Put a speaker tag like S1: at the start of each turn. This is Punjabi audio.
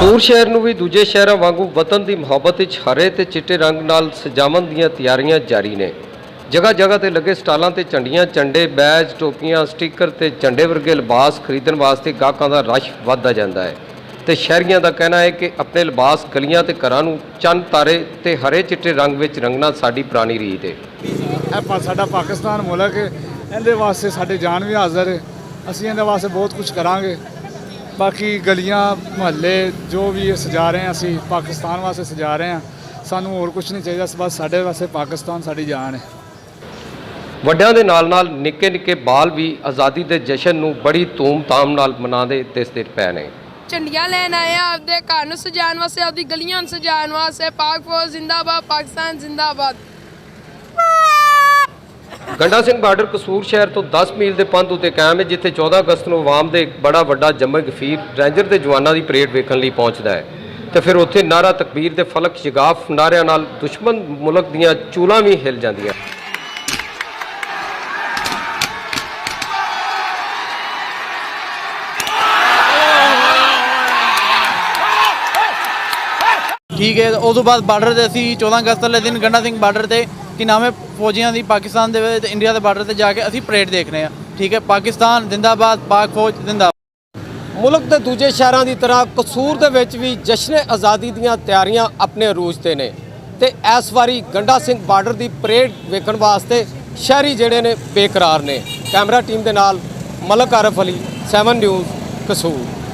S1: ਕਸੂਰ ਸ਼ਹਿਰ ਨੂੰ ਵੀ ਦੂਜੇ ਸ਼ਹਿਰਾਂ ਵਾਂਗੂ ਵਤਨ ਦੀ ਮੁਹੱਬਤ ਵਿੱਚ ਹਰੇ ਤੇ ਚਿੱਟੇ ਰੰਗ ਨਾਲ ਸਜਾਵਣ ਦੀਆਂ ਤਿਆਰੀਆਂ ਜਾਰੀ ਨੇ। ਜਗ੍ਹਾ ਜਗ੍ਹਾ ਤੇ ਲੱਗੇ ਸਟਾਲਾਂ ਤੇ ਝੰਡੀਆਂ, ਝੰਡੇ, ਬੈਜ, ਟੋਪੀਆਂ, ਸਟicker ਤੇ ਝੰਡੇ ਵਰਗੇ ਲਿਬਾਸ ਖਰੀਦਣ ਵਾਸਤੇ ਗਾਹਕਾਂ ਦਾ ਰਸ਼ ਵੱਧਦਾ ਜਾਂਦਾ ਹੈ ਤੇ ਸ਼ਹਿਰੀਆਂ ਦਾ ਕਹਿਣਾ ਹੈ ਕਿ ਆਪਣੇ ਲਿਬਾਸ ਗਲੀਆਂ ਤੇ ਘਰਾਂ ਨੂੰ ਚੰਨ ਤਾਰੇ ਤੇ ਹਰੇ ਚਿੱਟੇ ਰੰਗ ਵਿੱਚ ਰੰਗਣਾ ਸਾਡੀ ਪੁਰਾਣੀ ਰੀਤ ਹੈ।
S2: ਇਹ ਸਾਡਾ ਪਾਕਿਸਤਾਨ ਮੁਲਕ ਹੈ, ਇਹਦੇ ਵਾਸਤੇ ਸਾਡੇ ਜਾਨ ਵੀ ਹਾਜ਼ਰ ਹੈ। ਅਸੀਂ ਇਹਦੇ ਵਾਸਤੇ ਬਹੁਤ ਕੁਝ ਕਰਾਂਗੇ। ਬਾਕੀ ਗਲੀਆਂ ਮੁਹੱਲੇ ਜੋ ਵੀ ਸਜਾ ਰਹੇ ਹਾਂ, ਅਸੀਂ ਪਾਕਿਸਤਾਨ ਵਾਸਤੇ ਸਜਾ ਰਹੇ ਹਾਂ। ਸਾਨੂੰ ਹੋਰ ਕੁਝ ਨਹੀਂ ਚਾਹੀਦਾ, ਬਸ ਸਾਡੇ ਵਾਸਤੇ ਪਾਕਿਸਤਾਨ ਸਾਡੀ ਜਾਨ ਹੈ।
S1: ਵੱਡਿਆਂ ਦੇ ਨਾਲ ਨਿੱਕੇ ਨਿੱਕੇ ਬਾਲ ਵੀ ਆਜ਼ਾਦੀ ਦੇ ਜਸ਼ਨ ਨੂੰ ਬੜੀ ਧੂਮ-ਧਾਮ ਨਾਲ ਮਨਾਉਂਦੇ ਦਿਸਦੇ ਪਏ ਨੇ।
S3: ਝੰਡੀਆਂ ਲੈਣ ਆਏ ਆ ਆਪਦੇ ਘਰ ਨੂੰ ਸਜਾਉਣ ਵਾਸਤੇ, ਆਪਦੀ ਗਲੀਆਂ ਨੂੰ ਸਜਾਉਣ ਵਾਸਤੇ। ਪਾਕ ਫੌਜ ਜ਼ਿੰਦਾਬਾਦ, ਪਾਕਿਸਤਾਨ ਜ਼ਿੰਦਾਬਾਦ।
S1: ਗੰਡਾ ਸਿੰਘ ਬਾਰਡਰ ਕਸੂਰ ਸ਼ਹਿਰ ਤੋਂ 10 ਮੀਲ ਦੇ ਪੰਧ ਉੱਤੇ ਕਾਇਮ ਹੈ, ਜਿੱਥੇ 14 ਅਗਸਤ ਨੂੰ ਆਵਾਮ ਦੇ ਇੱਕ ਬੜਾ ਵੱਡਾ ਜੰਮੇ ਗਫੀਰ ਰੇਂਜਰ ਦੇ ਜਵਾਨਾਂ ਦੀ ਪਰੇਡ ਵੇਖਣ ਲਈ ਪਹੁੰਚਦਾ ਹੈ ਤੇ ਫਿਰ ਉੱਥੇ ਨਾਰਾ ਤਕਬੀਰ ਦੇ ਫਲਕ ਸ਼ਿਗਾਫ ਨਾਰਿਆਂ ਨਾਲ ਦੁਸ਼ਮਣ ਮੁਲਕ ਦੀਆਂ ਚੂਲਾਂ ਵੀ ਹਿਲ ਜਾਂਦੀਆਂ।
S4: ठीक है। उस बाद बार्डर से असी 14 अगस्त वाले दिन गंडा सिंह बार्डर से कि नाम है फौजियों की पाकिस्तान के इंडिया के बार्डर से जाके असी परेड देख रहे हैं। ठीक है, पाकिस्तान जिंदाबाद, पाक फौज जिंदाबाद।
S1: ਮੁਲਕ ਦੇ ਦੂਜੇ ਸ਼ਹਿਰਾਂ ਦੀ ਤਰ੍ਹਾਂ ਕਸੂਰ ਦੇ ਵਿੱਚ ਵੀ ਜਸ਼ਨ ਆਜ਼ਾਦੀ ਦੀਆਂ ਤਿਆਰੀਆਂ ਆਪਣੇ ਅਰੂਜ ਤੇ ਨੇ ਤੇ ਇਸ ਵਾਰੀ ਗੰਡਾ ਸਿੰਘ ਬਾਰਡਰ ਦੀ ਪਰੇਡ ਵੇਖਣ ਵਾਸਤੇ ਸ਼ਹਿਰੀ ਜਿਹੜੇ ਨੇ ਬੇਕਰਾਰ ਨੇ। ਕੈਮਰਾ ਟੀਮ ਦੇ ਨਾਲ ਮਲਕ ਆਰਫ ਅਲੀ, 7 ਨਿਊਜ਼ ਕਸੂਰ।